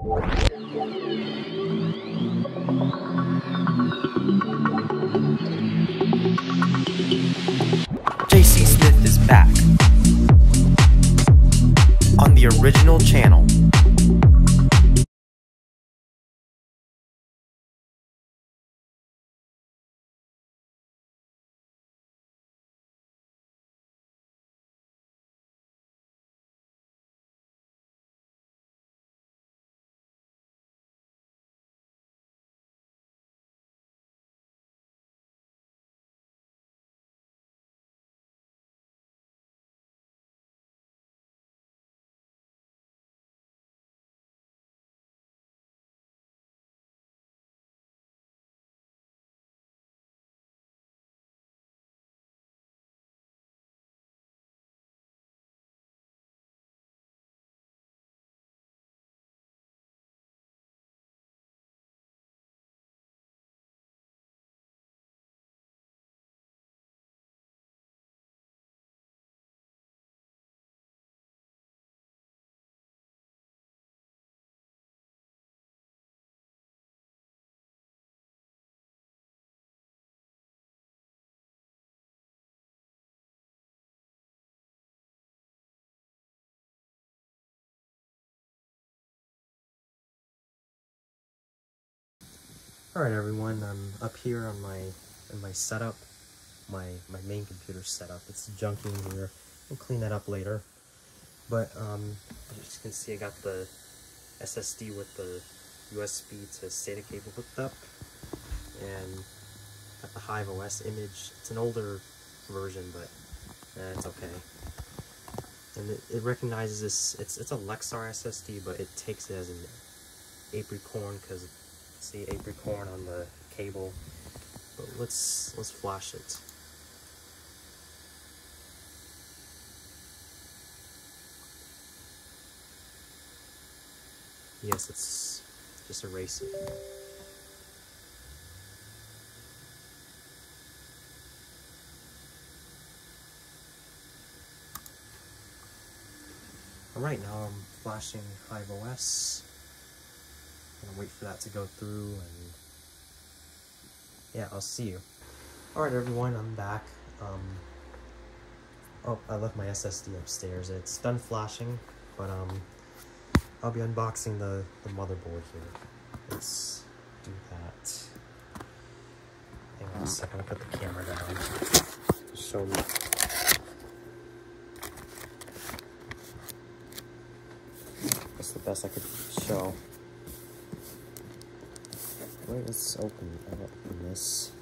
JC Smith is back on the original channel. Alright everyone, I'm up here on my setup, my main computer setup. It's junky in here. We'll clean that up later. But as you can see, I got the SSD with the USB to SATA cable hooked up, and got the Hive OS image. It's an older version, but it's okay. And it recognizes this. It's a Lexar SSD, but it takes it as an apricorn because see apricorn on the cable. But let's flash it. Yes, it's just erase it. Alright, now I'm flashing Hive OS. I'm gonna wait for that to go through, and yeah, I'll see you. Alright everyone, I'm back. Oh, I left my SSD upstairs. It's done flashing, but I'll be unboxing the motherboard here. Let's do that. Hang on a second, I'll put the camera down. Show me. That's the best I could show. Wait, let's open this.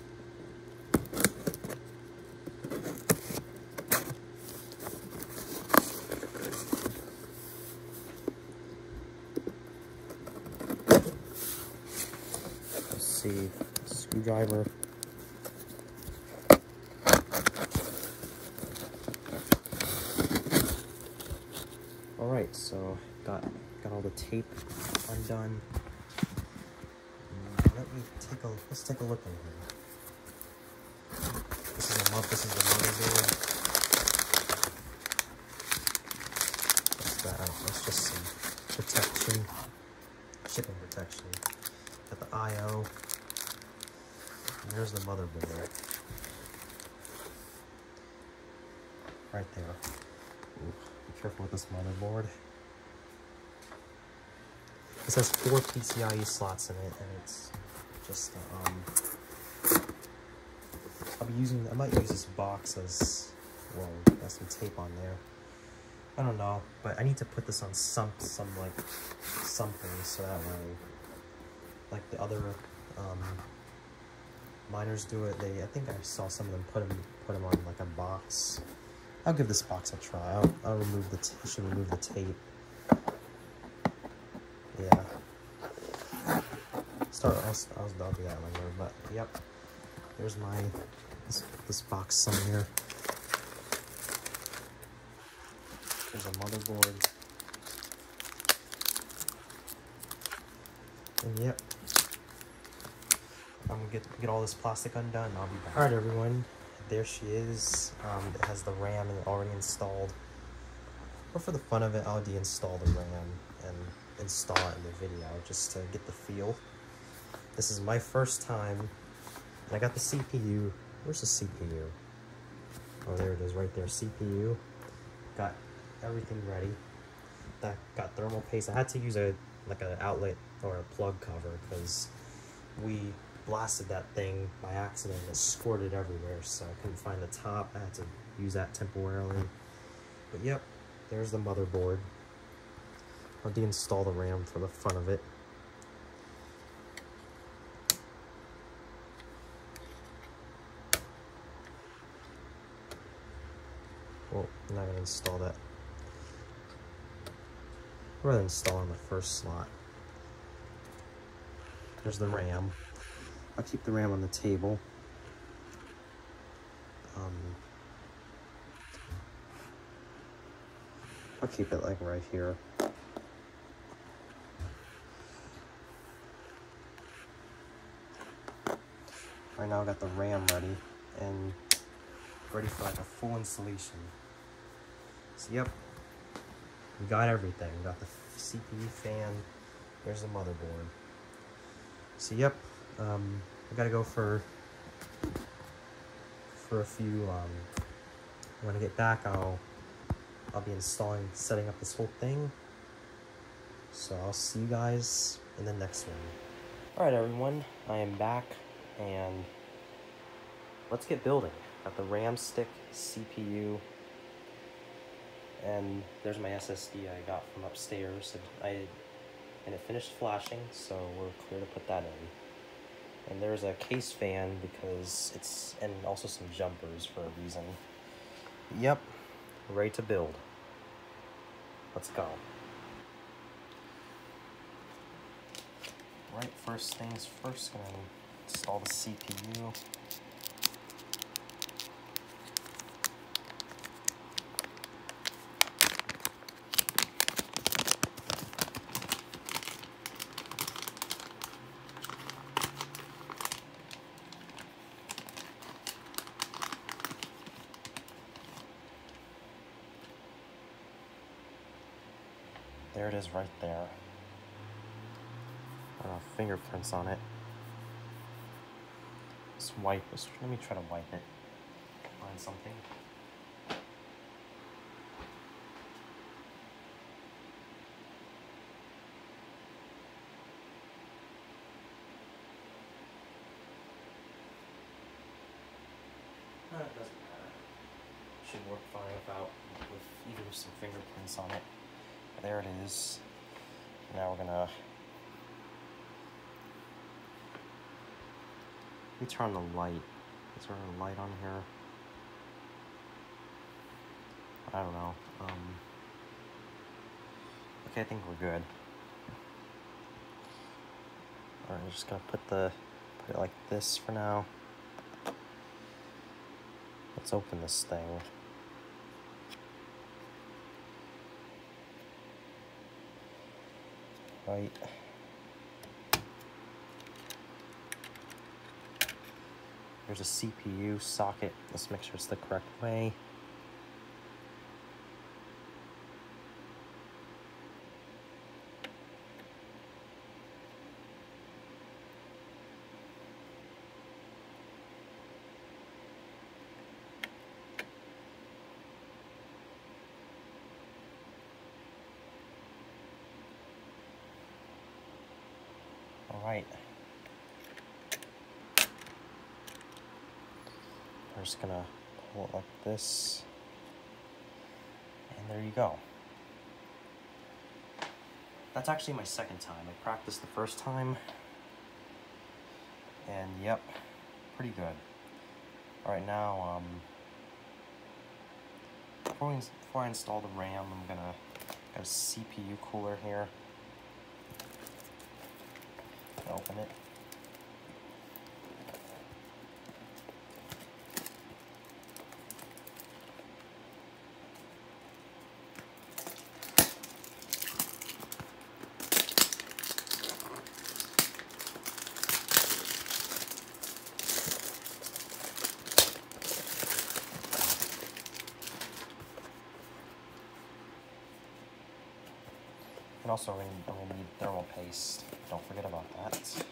Let's see, screwdriver. All right, so got all the tape undone. Let's take a look in here. This is the motherboard. What's that? That's just some protection, shipping protection. Got the I/O. And there's the motherboard. Right there. Ooh, be careful with this motherboard. This has 4 PCIe slots in it, and it's just I might use this box as well. Got some tape on there. I don't know, but I need to put this on something so that way, like the other miners do it. I think I saw some of them put them on like a box. I'll give this box a try. I'll remove remove the tape. Yeah. I'll do that later, but yep. There's this box somewhere. There's a motherboard. And yep. I'm gonna get all this plastic undone and I'll be back. Alright everyone, there she is. It has the RAM already installed. But for the fun of it, I'll deinstall the RAM and install it in the video just to get the feel. This is my first time, and I got the CPU. Where's the CPU? Oh, there it is, right there, CPU. Got everything ready. That got thermal paste. I had to use like an outlet or a plug cover because we blasted that thing by accident and it squirted everywhere, so I couldn't find the top. I had to use that temporarily. But yep, there's the motherboard. I'll deinstall the RAM for the fun of it. Well, I'm not gonna install that. I'd rather install on the first slot. There's the RAM. I'll keep the RAM on the table. I'll keep it like right here. Right now I got the RAM ready and ready for like a full installation. So yep, we got everything. We got the CPU fan. There's the motherboard. So yep, I gotta go for a few. When I get back, I'll be setting up this whole thing. So I'll see you guys in the next one. All right, everyone, I am back, and let's get building. Got the RAM stick, CPU, and there's my SSD I got from upstairs. And it finished flashing, so we're clear to put that in. And there's a case fan because and also some jumpers for a reason. Yep, ready to build. Let's go. Right, first things first, gonna install the CPU. There it is right there. Fingerprints on it. Let's wipe this. Let me try to wipe it. Find something. It doesn't matter. Should work fine with even some fingerprints on it. There it is. Now we're gonna let me turn the light. Is there a light on here? I don't know. Okay, I think we're good. Alright, I'm just gonna put it like this for now. Let's open this thing. Right. There's a CPU socket. Let's make sure it's the correct way. Alright. We're just gonna pull it like this. And there you go. That's actually my second time. I practiced the first time. And yep, pretty good. Alright, now, before I install the RAM, I'm gonna got a CPU cooler here. Open it. And also I'm going to need thermal paste. Don't forget about that.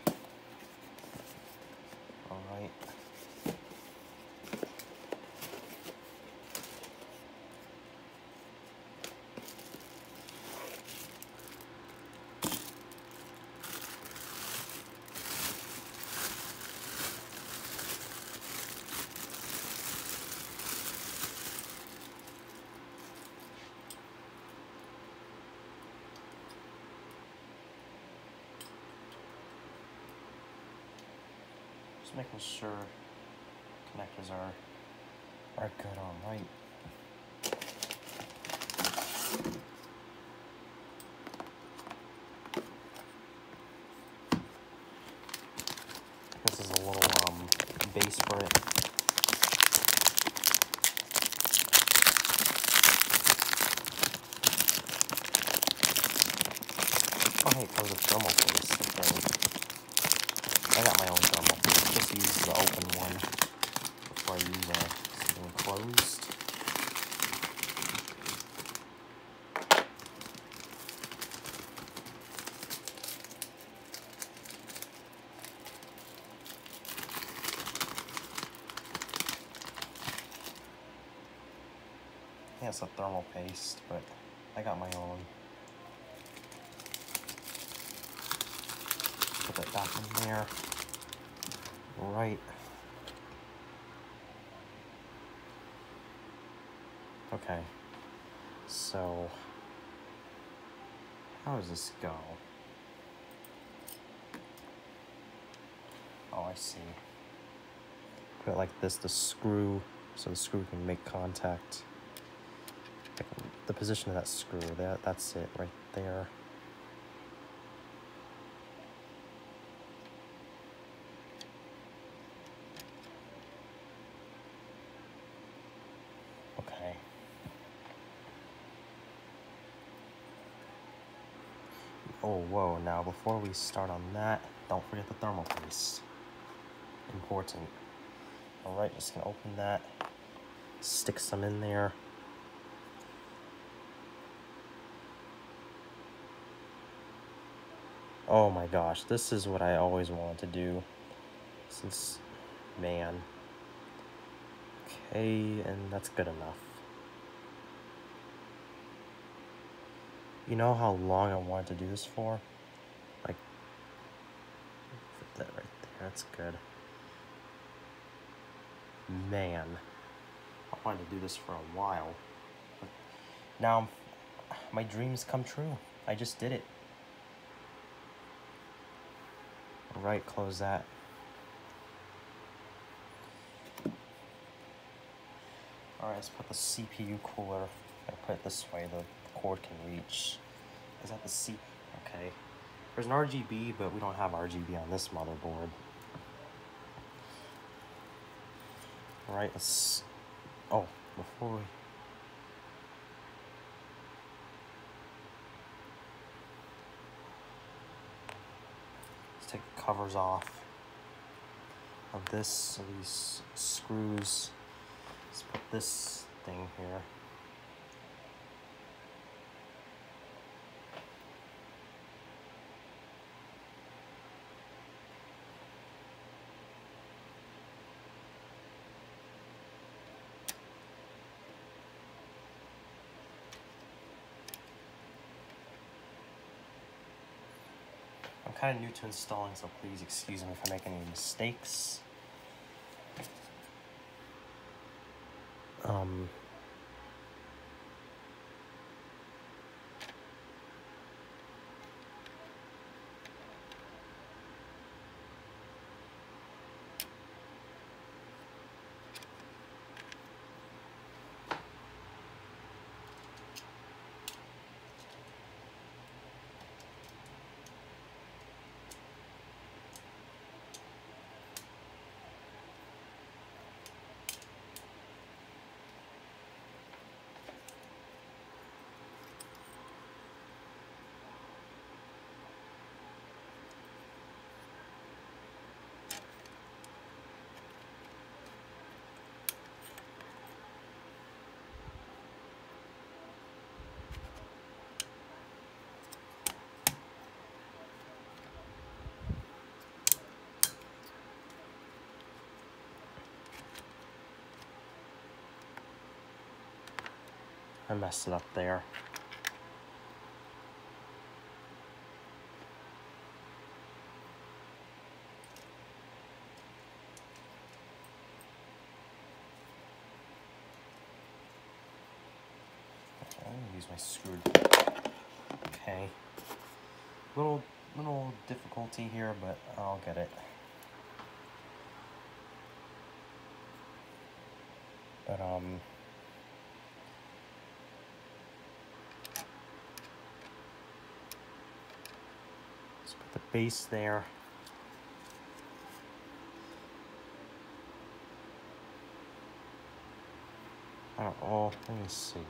Alright. Just making sure connectors are good on right. This is a little base for it. Oh hey, it comes with thermal paste. Okay. I got my own thermal paste. Just use the open one before I use something closed. Yeah, it's a thermal paste, but I got my own. Put that back in there. Right. Okay. So, how does this go? Oh, I see. Put it like this, the screw, so the screw can make contact. The position of that screw, that's it right there. Okay. Oh, whoa, now before we start on that, don't forget the thermal paste. Important. Alright, just gonna open that, stick some in there. Oh my gosh, this is what I always wanted to do since, man. Okay, and that's good enough. You know how long I wanted to do this for? Like, put that right there, that's good. Man, I wanted to do this for a while. But now, my dreams come true. I just did it. Alright, close that. Alright, let's put the CPU cooler. Gotta put it this way, the cord can reach. Is that the C? Okay. There's an RGB, but we don't have RGB on this motherboard. Alright, let's... Oh, before we... Let's take the covers off of this, of these screws. Let's put this thing here. I'm kind of new to installing, so please excuse me if I make any mistakes. I messed it up there. I'm gonna use my screw. Okay. Little difficulty here, but I'll get it. But let's put the base there. I don't know. Let me see.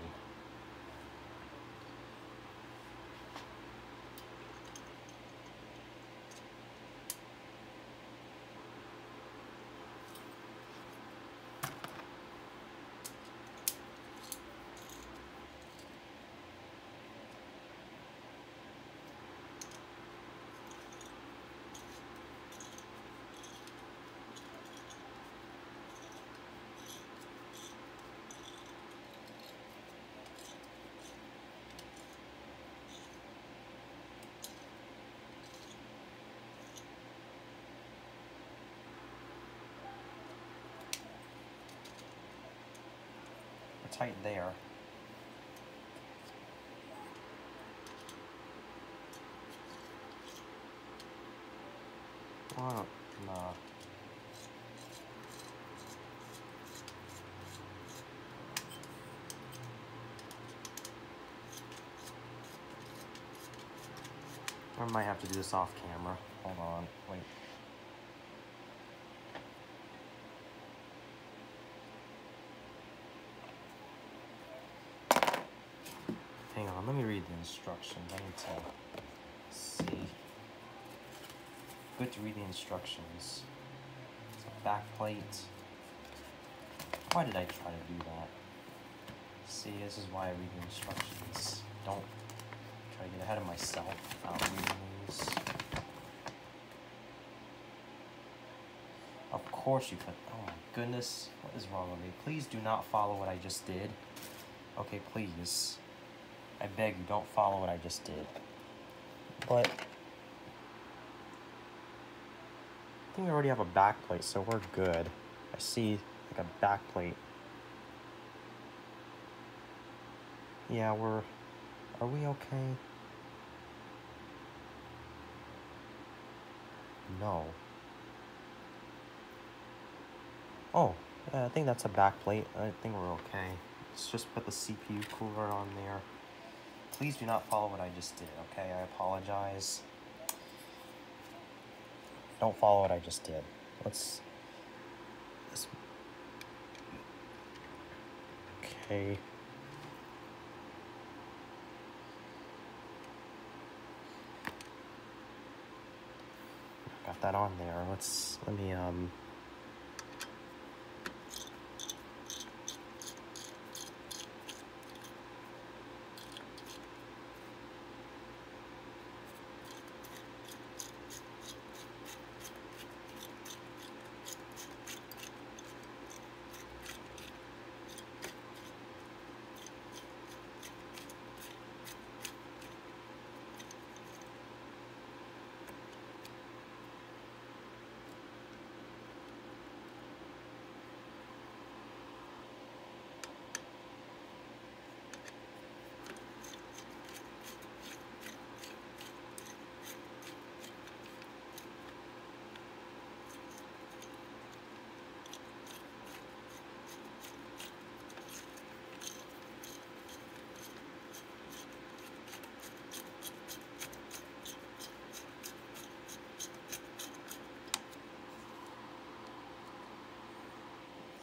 Tight there. Oh, nah. I might have to do this off camera. Hold on, wait. Hang on, let me read the instructions. I need to see. Good to read the instructions. It's a back plate. Why did I try to do that? See, this is why I read the instructions. Don't try to get ahead of myself without reading these. Of course you put, oh my goodness, what is wrong with me? Please do not follow what I just did. Okay, please. I beg you, don't follow what I just did. But I think we already have a back plate, so we're good. I see like a back plate. Yeah, are we okay? No. Oh, yeah, I think that's a back plate. I think we're okay. Let's just put the CPU cooler on there. Please do not follow what I just did, okay? I apologize. Don't follow what I just did. Let's okay. Got that on there. Let me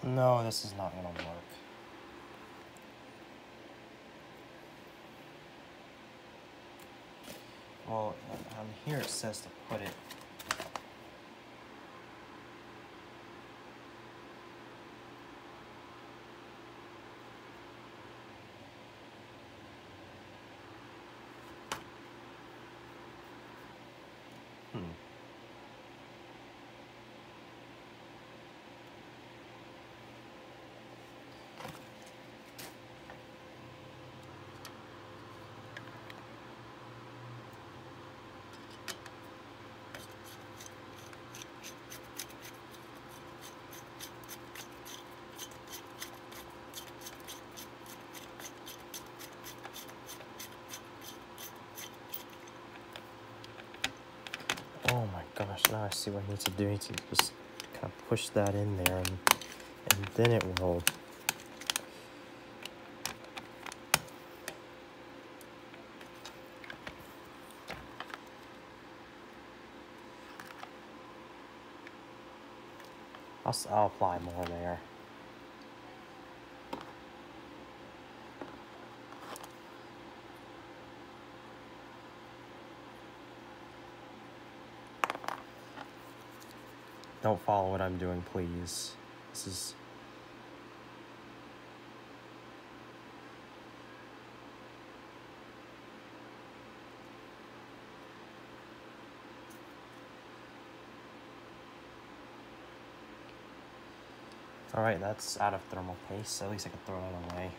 No, this is not gonna work. Well, on here it says to put it. Oh my gosh, now I see what I need to do. I need to just kind of push that in there, and then it will. I'll apply more there. Don't follow what I'm doing, please. This is... Alright, that's out of thermal paste. At least I can throw that away.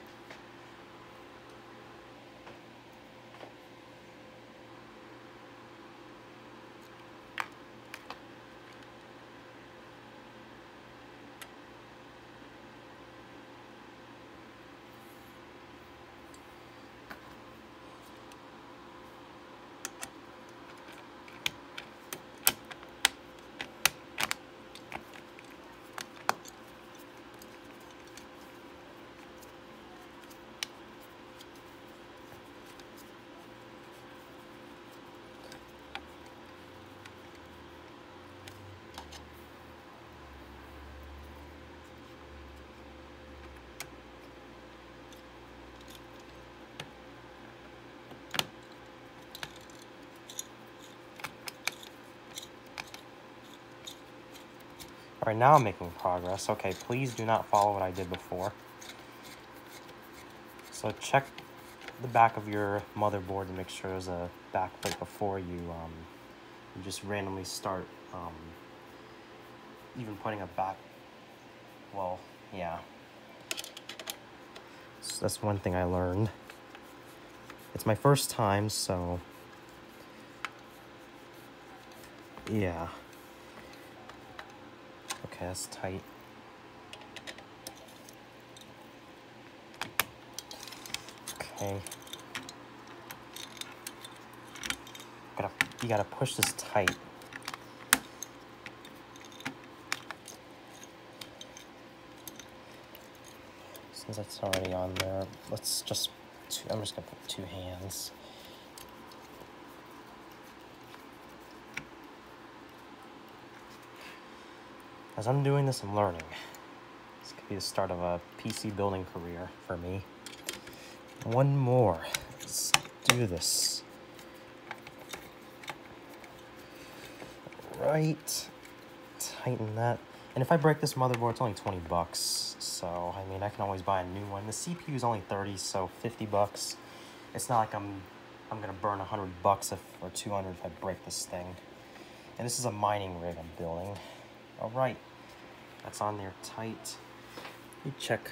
Alright, now I'm making progress. Okay, please do not follow what I did before. So check the back of your motherboard to make sure there's a back plate before you just randomly start even putting a back. Well, yeah. So that's one thing I learned. It's my first time, so yeah. Okay, that's tight. Okay. You gotta push this tight. Since that's already on there, let's just, I'm just gonna put 2 hands. As I'm doing this, I'm learning. This could be the start of a PC building career for me. One more. Let's do this. Right. Tighten that. And if I break this motherboard, it's only 20 bucks. So, I mean, I can always buy a new one. The CPU is only 30, so 50 bucks. It's not like I'm gonna burn 100 bucks or 200 if I break this thing. And this is a mining rig I'm building. All right. That's on there tight. Let me check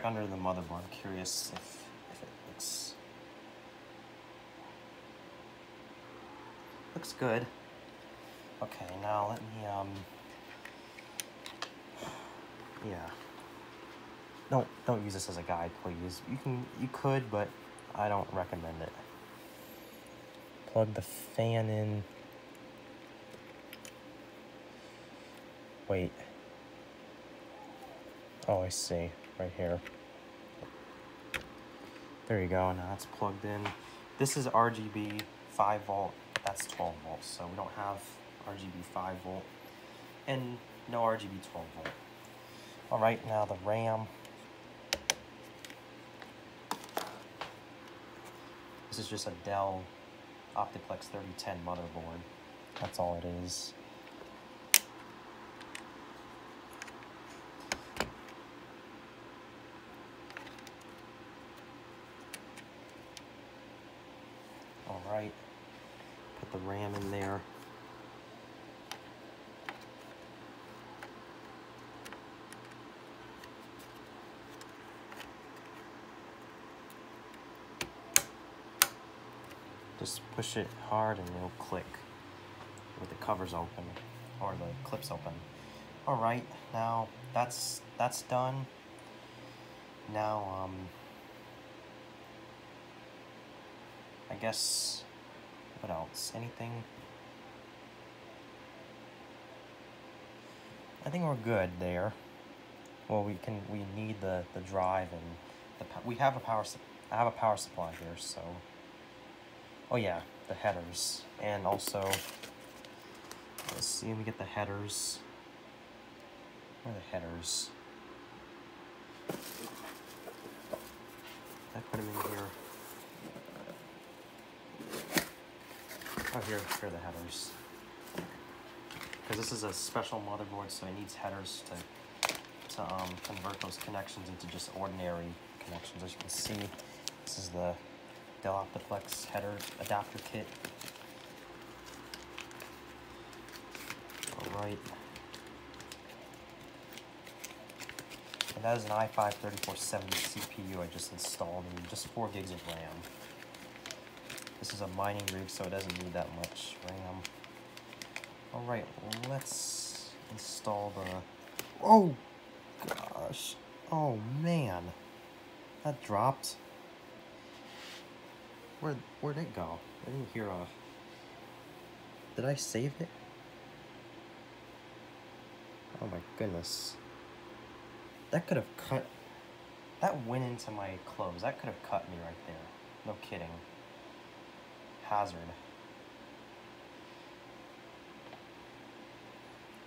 under the motherboard. I'm curious if it looks good. Okay, now let me yeah. Don't use this as a guide, please. You could, but I don't recommend it. Plug the fan in. Wait. Oh, I see. Right here. There you go. Now it's plugged in. This is RGB 5 volt. That's 12 volts. So we don't have RGB 5 volt. And no RGB 12 volt. Alright, now the RAM. This is just a Dell Optiplex 3010 motherboard. That's all it is. Alright, put the RAM in there. Just push it hard and it'll click with the covers open, or the clips open. Alright, now that's done. Now, I guess What else? Anything? I think we're good there. Well, we need the drive and we have a I have a power supply here, so. Oh yeah, the headers, and also let's see. Let me get the headers. Where are the headers? I put them in here. Oh, here are the headers. Because this is a special motherboard, so it needs headers to convert those connections into just ordinary connections. As you can see, this is the Dell Optiplex header adapter kit. All right. And that is an i5-3470 CPU I just installed, and just 4 gigs of RAM. This is a mining rig, so it doesn't need that much RAM. Alright, let's install the... Oh, gosh. Oh, man. That dropped. Where'd it go? I didn't hear a... Did I save it? Oh, my goodness. That could have cut... That went into my clothes. That could have cut me right there. No kidding. Hazard.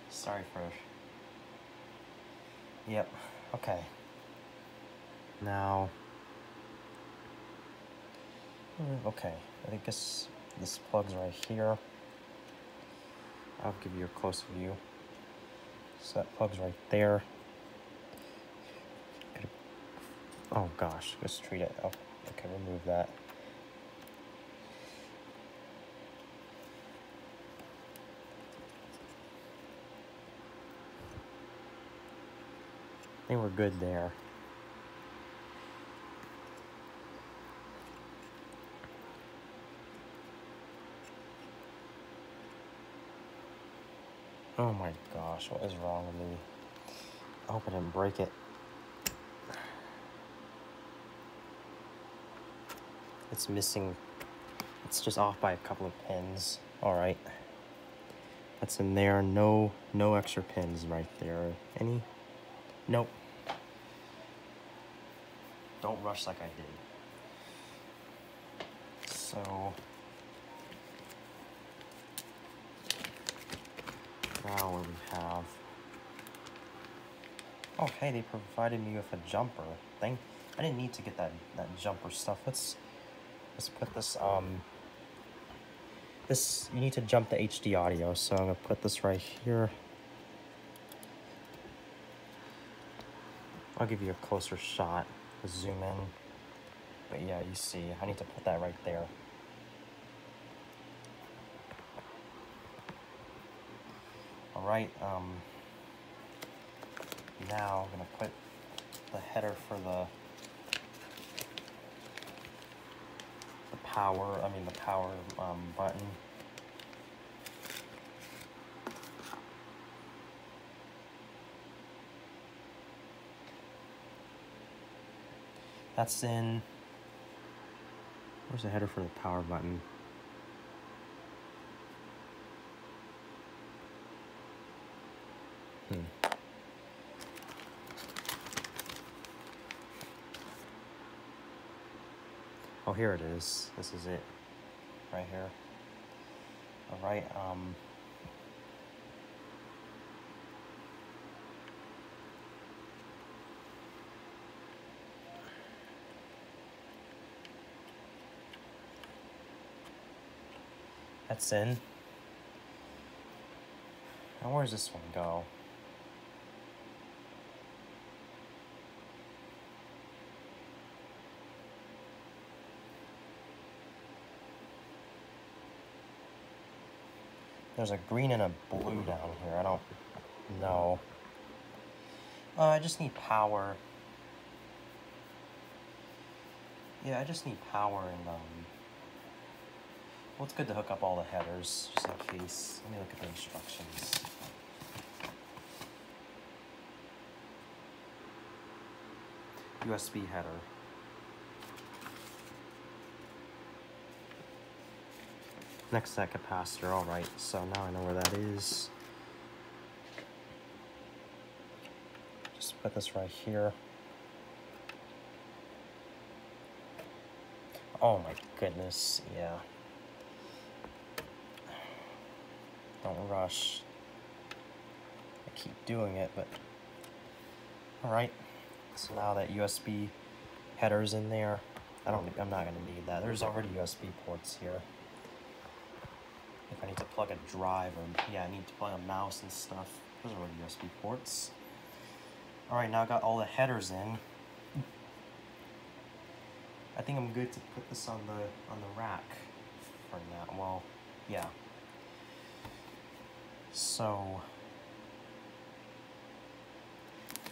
Sorry for... Yep. Okay. Now... Okay. I think this plug's right here. I'll give you a close view. So that plug's right there. Oh gosh, let's treat it. Oh, okay, remove that. I think we're good there. Oh my gosh, what is wrong with me? I hope I didn't break it. It's missing. It's just off by a couple of pins. All right. That's in there. No extra pins right there. Any? Nope. Don't rush like I did. So now what we have. Oh, hey, they provided me with a jumper. I didn't need to get that jumper stuff. Let's put this you need to jump the HD audio, so I'm gonna put this right here. I'll give you a closer shot, zoom in. But yeah, you see, I need to put that right there. All right, now I'm gonna put the header for the power button. That's in. Where's the header for the power button? Oh, here it is. This is it, right here. All right. That's in. Now, where's this one go? There's a green and a blue down here. I don't know. I just need power. Yeah, I just need power and well, it's good to hook up all the headers just in case. Let me look at the instructions. USB header. Next to that capacitor. Alright, so now I know where that is. Just put this right here. Oh my goodness, yeah. Don't rush. I keep doing it, but... Alright, so now that USB header's in there, I'm not gonna need that. There's already USB ports here. If I need to plug a drive or, yeah, I need to plug a mouse and stuff. Those are already USB ports. Alright, now I got all the headers in. I think I'm good to put this on the rack for now. Well, yeah. So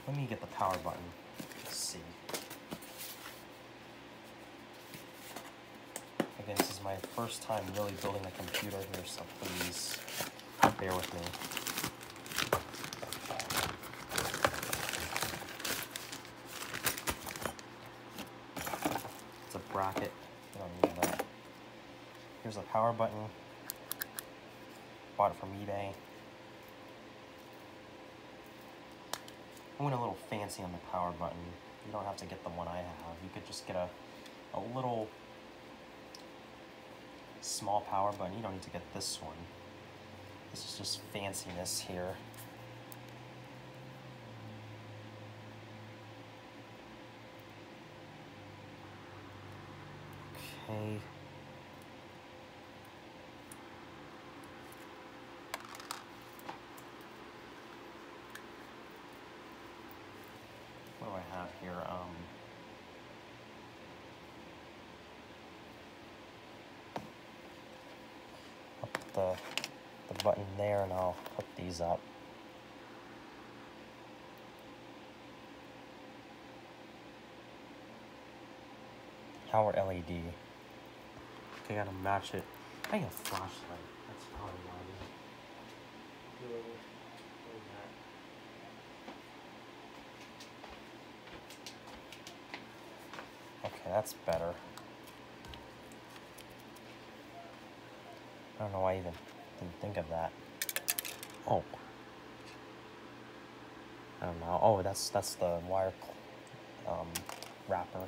let me get the power button. Let's see. Again, this is my first time really building a computer here, so please bear with me. It's a bracket. I don't need that. Here's the power button. Bought it from eBay. I went a little fancy on the power button. You don't have to get the one I have. You could just get a little small power button. You don't need to get this one. This is just fanciness here. Okay. What do I have here? I'll put the button there and I'll hook these up. Power LED. Okay, gotta match it. I need a flashlight. That's probably why I'm doing that. Okay, that's better. I don't know why I even didn't think of that. Oh. I don't know. Oh, that's the wire wrapper.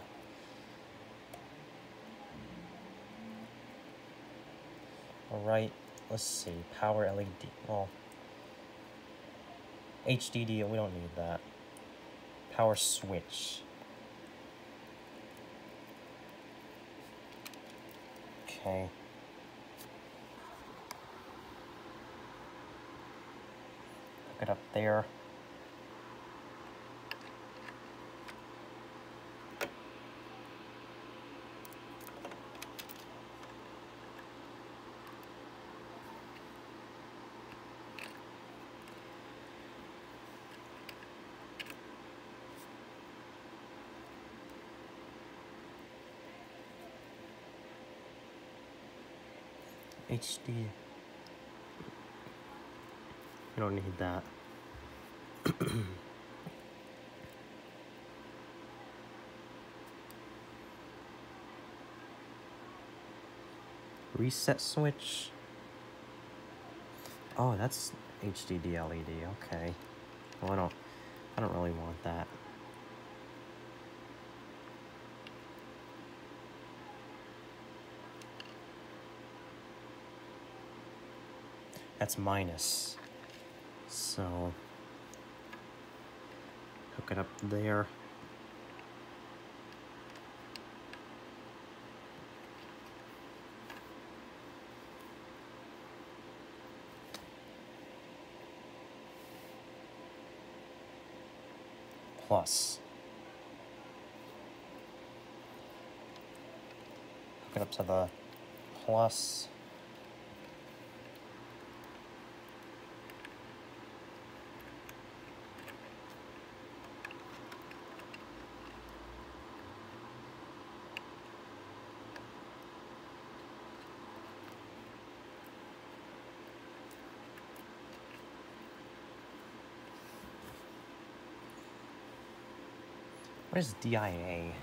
Alright, let's see. Power LED. Well, HDD, we don't need that. Power switch. Okay. Hook it up there. HD. You don't need that. Reset switch. Oh, that's HDD LED. Okay. Well, I don't really want that. That's minus. So hook it up there. Plus. Hook it up to the plus. What is DIA?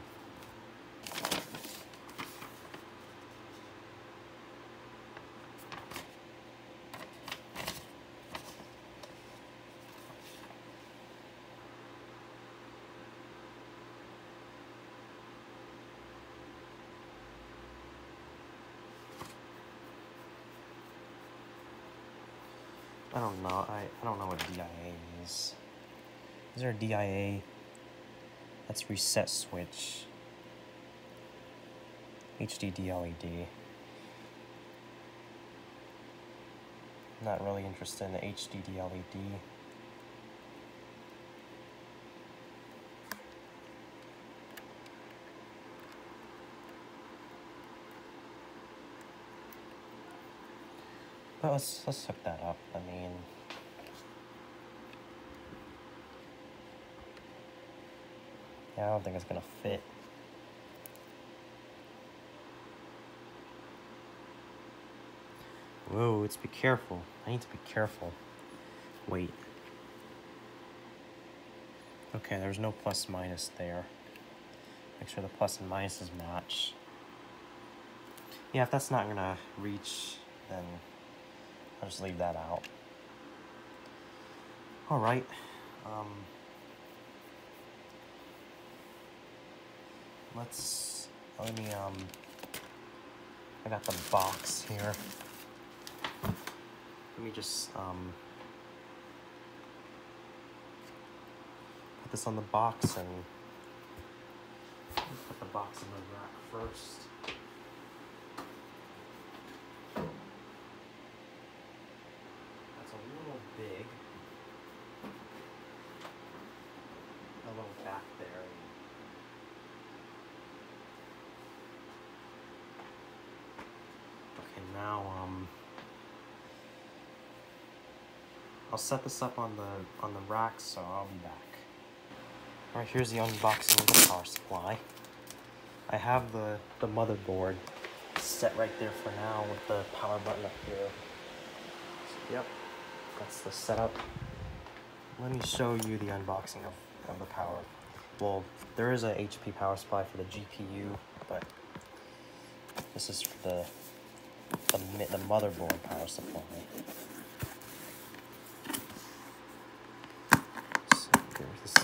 I don't know. I don't know what DIA is. Is there a DIA? That's reset switch. HDD LED. Not really interested in the HDD LED. But let's hook that up. I mean, yeah, I don't think it's gonna fit. Whoa, let's be careful. I need to be careful. Wait. Okay, there's no plus minus there. Make sure the plus and minuses match. Yeah, if that's not gonna reach, then I'll just leave that out. Alright. Let me, I got the box here. Let me just, put this on the box and put the box in the rack first. That's a little big. A little back there. Okay, now, I'll set this up on the rack, so I'll be back. Alright, here's the unboxing of the power supply. I have the motherboard set right there for now with the power button up here. So, yep, that's the setup. Let me show you the unboxing of the power. Well, there is a HP power supply for the GPU, but this is for the motherboard power supply. So there's this.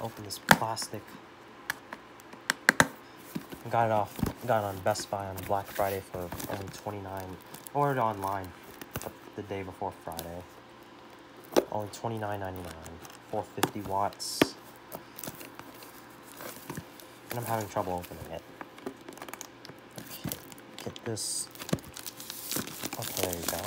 Open this plastic. Got it on Best Buy on Black Friday for only $29. Ordered online the day before Friday. Only $29.99. 450 watts. And I'm having trouble opening it. Okay, get this. Okay, there you go.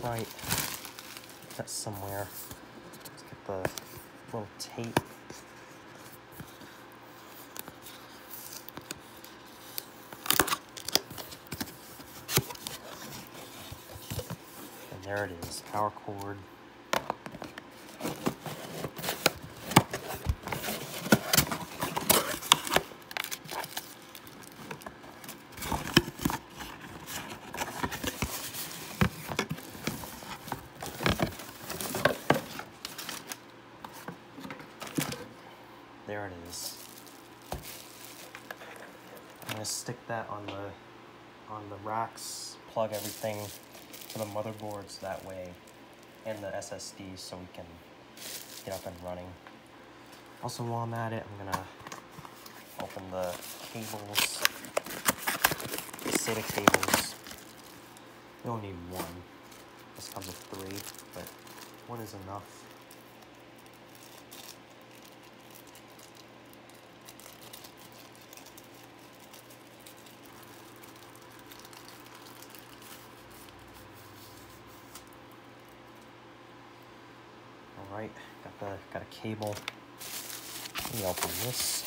Right, that's somewhere. Let's get the little tape. And there it is, power cord. There it is. I'm gonna stick that on the racks, plug everything to the motherboards that way, and the SSD so we can get up and running. Also, while I'm at it, I'm gonna open the cables, the SATA cables. You only need one. This comes with 3, but 1 is enough. Alright, got a cable. Let me open this.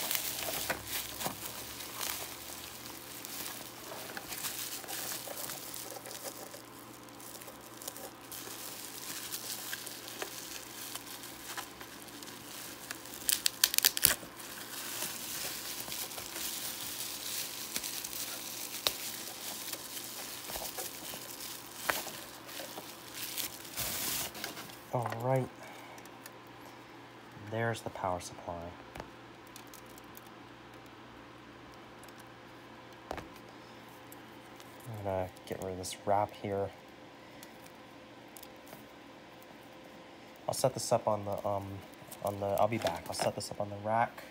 Alright. There's the power supply. I'm gonna get rid of this wrap here. I'll set this up on the I'll be back. I'll set this up on the rack.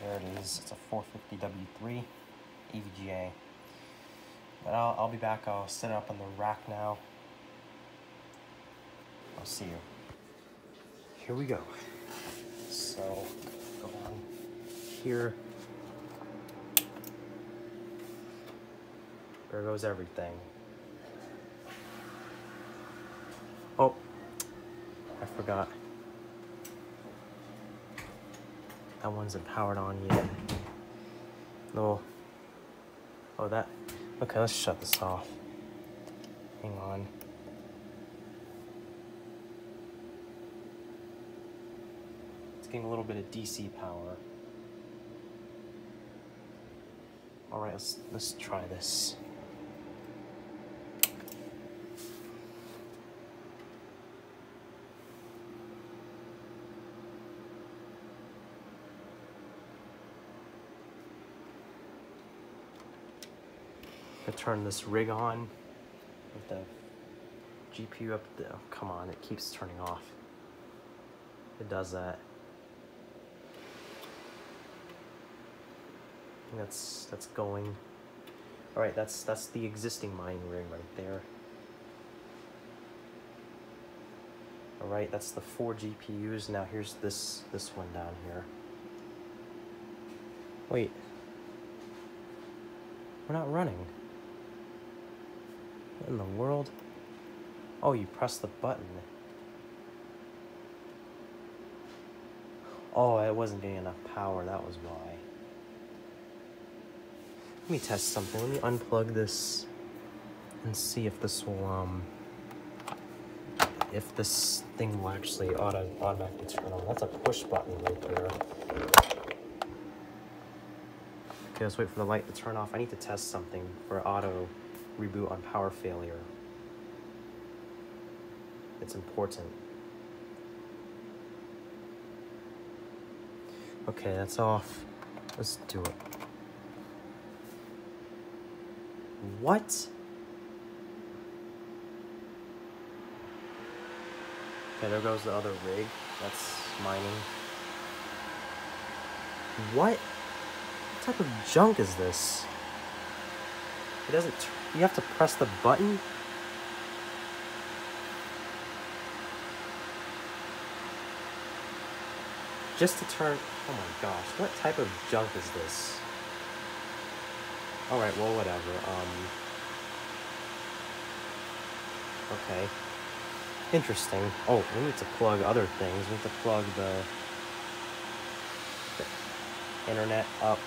There it is. It's a 450W3 EVGA. But I'll be back. I'll set it up on the rack now. I'll see you. Here we go. So go on here. There goes everything. Oh, I forgot. That one isn't powered on yet. No. Oh, that. Okay, let's shut this off. Hang on. It's getting a little bit of DC power. All right, let's try this. Turn this rig on with the GPU up there. Oh, come on, it keeps turning off. It does that. That's going. All right, that's the existing mining rig right there. All right, that's the 4 GPUs. Now here's this one down here. Wait, we're not running. What in the world? Oh, you press the button. Oh, it wasn't getting enough power, that was why. Let me test something. Let me unplug this and see if this will, if this thing will actually automatically turn on. That's a push button right there. Okay, let's wait for the light to turn off. I need to test something for auto reboot on power failure. It's important. Okay, that's off. Let's do it. What? Okay, there goes the other rig. That's mining. What type of junk is this? It doesn't. You have to press the button? Just to turn. Oh my gosh, what type of junk is this? Alright, well, whatever. Okay. Interesting. Oh, we need to plug other things. We need to plug the internet up.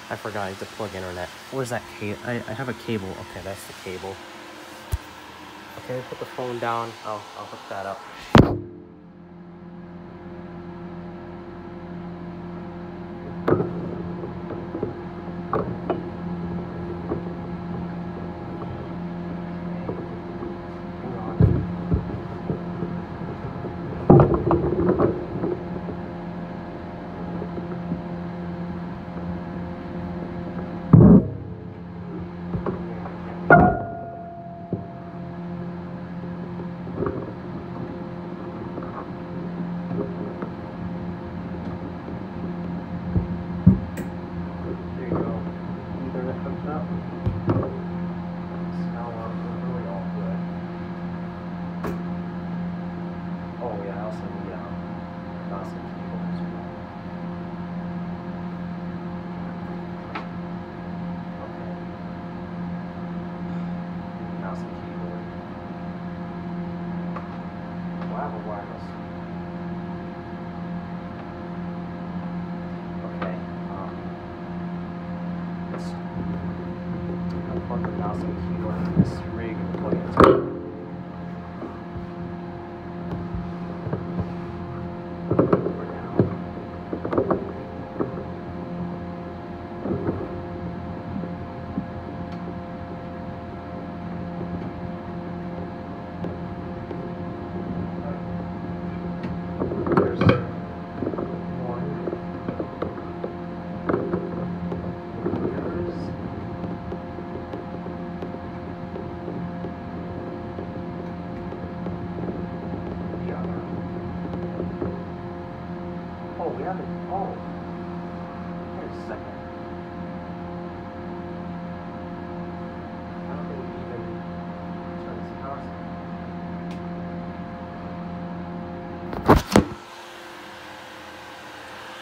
I forgot I need to plug internet. Where's that cable? I have a cable. Okay, that's the cable. Okay, put the phone down. I'll hook that up.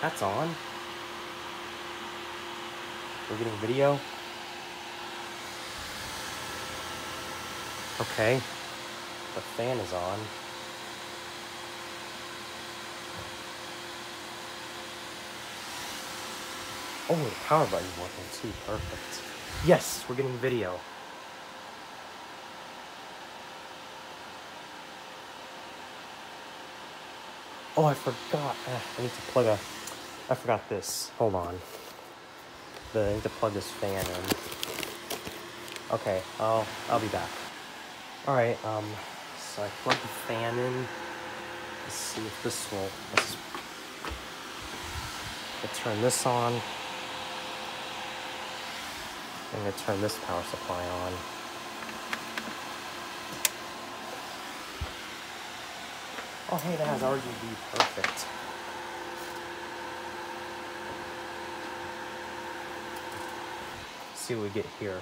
That's on. We're getting video. Okay. The fan is on. Oh, the power button's working too. Perfect. Yes, we're getting video. Oh, I forgot. I need to plug a... I forgot this. Hold on. I need to plug this fan in. Okay, I'll be back. Alright, so I plugged the fan in. Let's see if this will... Let's turn this on. I'm going to turn this power supply on. Oh, hey, that has RGB. Perfect. Let's see what we get here.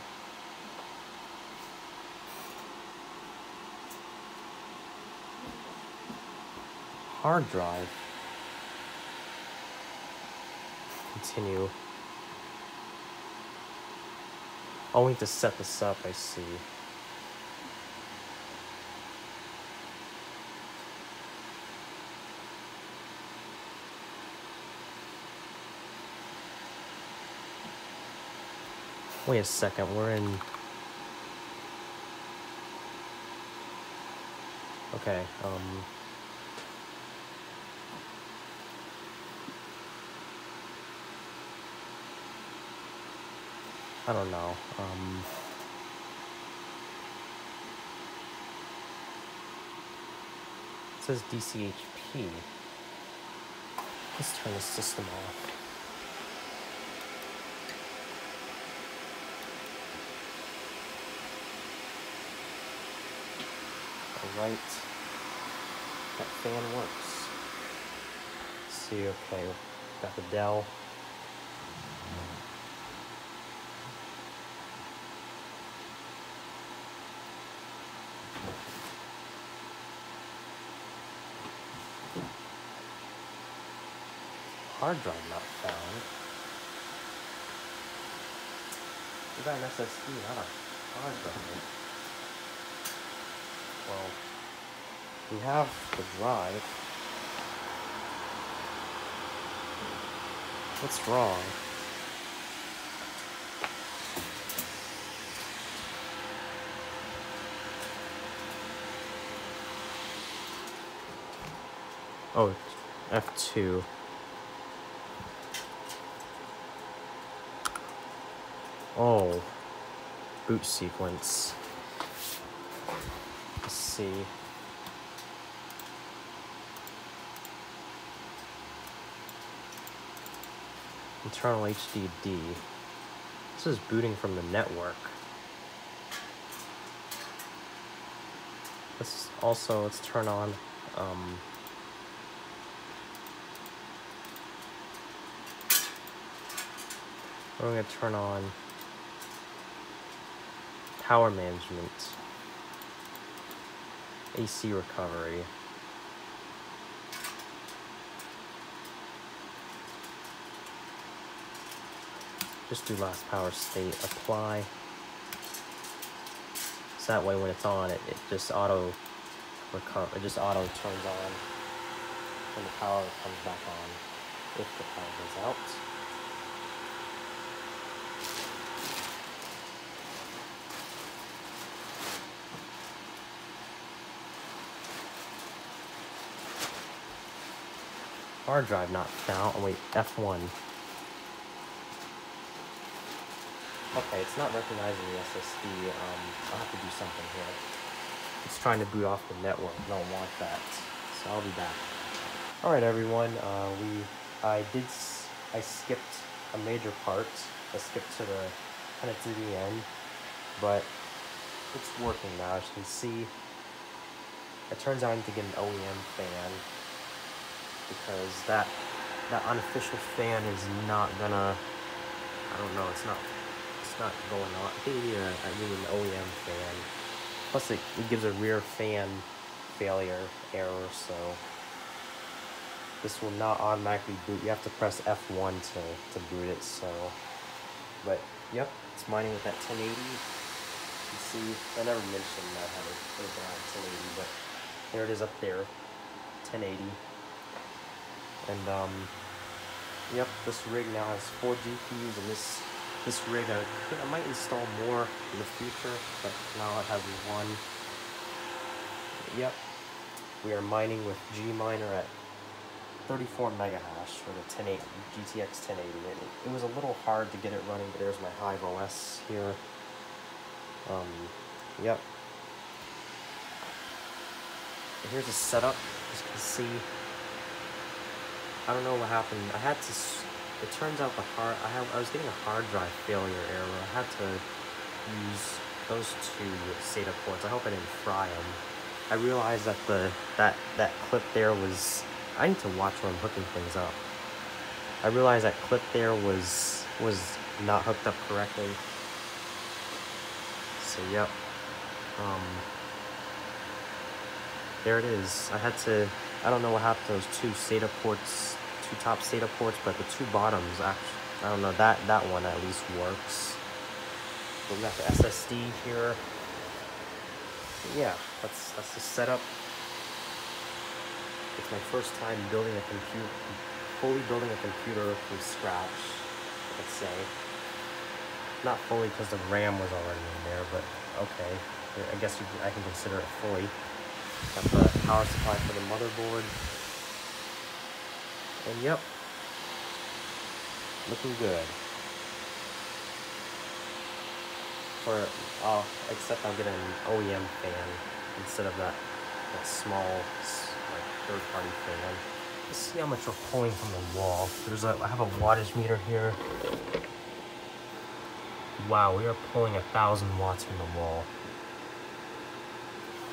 Hard drive. Continue. I'll need to set this up, I see. Wait a second, we're in... Okay, I don't know, it says DCHP. Let's turn the system off. Alright, that fan works. Let's see, okay, got the Dell. Hard drive not found. We got an SSD, not a hard drive. Well, we have the drive. What's wrong? Oh, F2. Oh, boot sequence. Let's see. Internal HDD. This is booting from the network. Let's turn on, we're going to turn on power management, AC recovery. Just do last power state, apply. So that way when it's on, it just auto recover, it just auto turns on when the power comes back on, if the power goes out. Hard drive not found. Oh wait, F1. Okay, it's not recognizing the SSD. I'll have to do something here. It's trying to boot off the network. I don't want that. So I'll be back. Alright everyone, I skipped a major part. I skipped to the end, but it's working now. As you can see, it turns out I need to get an OEM fan, because that unofficial fan is not gonna, I don't know, it's not going on. I think I need an OEM fan. Plus it gives a rear fan failure error, so this will not automatically boot. You have to press F1 to boot it. So, but yep, it's mining with that 1080. You can see, I never mentioned that I had it open on 1080, but there it is up there, 1080. And yep, this rig now has 4 GPUs, and this rig I might install more in the future, but now it has 1. Yep, we are mining with Gminer at 34 megahash for the GTX 1080. It was a little hard to get it running, but there's my Hive OS here. Yep. Here's a setup. As you can see, I don't know what happened. I had to. It turns out I was getting a hard drive failure error. I had to use those 2 SATA ports. I hope I didn't fry them. I realized that that clip there was. I need to watch when I'm hooking things up. I realized that clip there was not hooked up correctly. So yep. There it is. I had to. I don't know what happened to those 2 SATA ports, 2 top SATA ports, but the 2 bottoms actually. I don't know. That one at least works. But we got the SSD here. Yeah, that's the setup. It's my first time building a computer, fully building a computer from scratch, let's say. Not fully because the RAM was already in there, but okay. I guess I can consider it fully. Got the power supply for the motherboard. And yep, looking good. Except I'll get an OEM fan instead of that small, like, third-party fan. Let's see how much we're pulling from the wall. I have a wattage meter here. Wow, we are pulling 1,000 watts from the wall.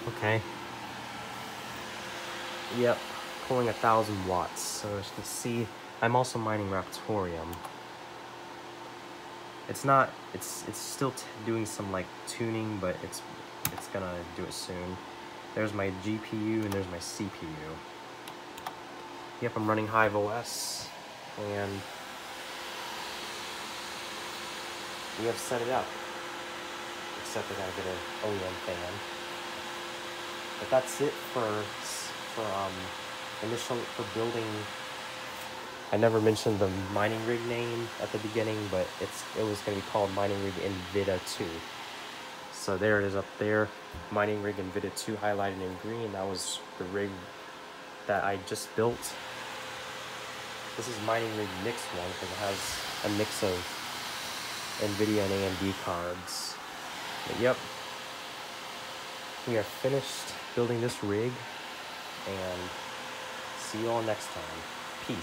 Okay. Yep, pulling 1,000 watts. So as you can see, I'm also mining Raptorium. It's still doing some like tuning, but it's gonna do it soon. There's my GPU and there's my CPU. Yep, I'm running Hive OS, and we have set it up. Except I gotta get an OEM fan. But that's it for building. I never mentioned the mining rig name at the beginning, but it was going to be called Mining Rig NVIDIA 2. So there it is up there, Mining Rig NVIDIA 2 highlighted in green. That was the rig that I just built. This is Mining Rig Mix 1 because it has a mix of NVIDIA and AMD cards. But yep, we are finished building this rig, and see you all next time. Peace.